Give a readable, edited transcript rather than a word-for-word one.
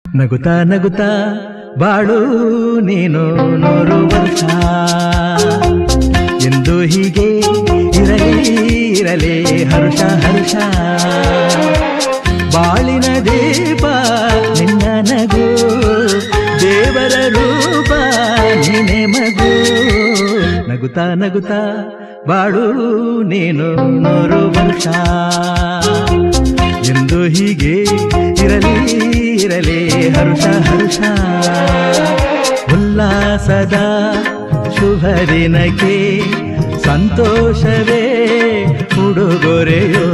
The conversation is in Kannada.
ನಗುತ್ತಾ ನಗುತ್ತಾ ಬಾಳು ನೀನು 100 ವರ್ಷ ಎಂದು ಹೀಗೆ ಇರಲಿ ಇರಲಿ ಹರ್ಷ ಹರ್ಷ ಬಾಳಿನ ದೀಪ ನಿನ್ನ ನಗು ದೇವರ ರೂಪ ನೀನೆ ಮಗು ನಗುತ್ತಾ ನಗುತ್ತಾ ಬಾಳು ನೀನು 100 ವರ್ಷ ಎಂದು ಹೀಗೆ ಇರಲಿ ಇರಲಿ ಹರ್ಷ ಹರ್ಷ ಉಲ್ಲಾಸದ ಶುಭ ದಿನಕ್ಕೆ ಸಂತೋಷವೇ ಉಡುಗೊರೆಯೋ